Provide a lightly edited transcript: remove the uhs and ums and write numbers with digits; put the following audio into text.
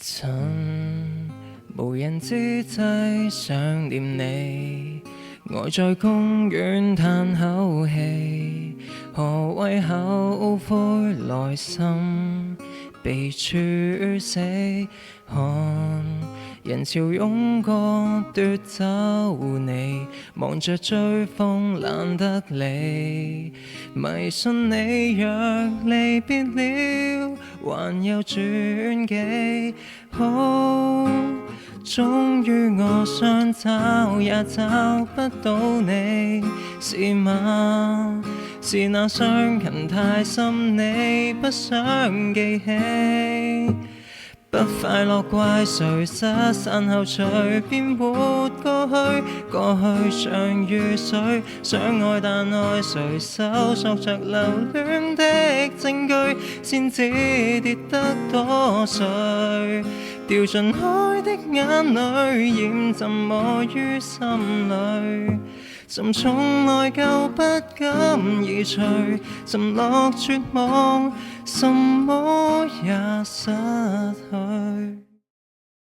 趁無人之際想念你，呆在公園嘆口氣，何謂後悔來心被處死？看人潮湧過奪走你，望着追風懶得理，迷信你若離別了，還有轉機。好，終於我想找也找不到你，是嗎？是那傷痕太深，你不想記起。不快樂怪誰？失散後隨便活過去，過去像雨水，想愛但愛誰？搜索着留戀的證據，先知跌得多碎，掉進海的眼淚，染浸我於心裏。怎從來舊不敢移除，沉落絕望，什麼也失去。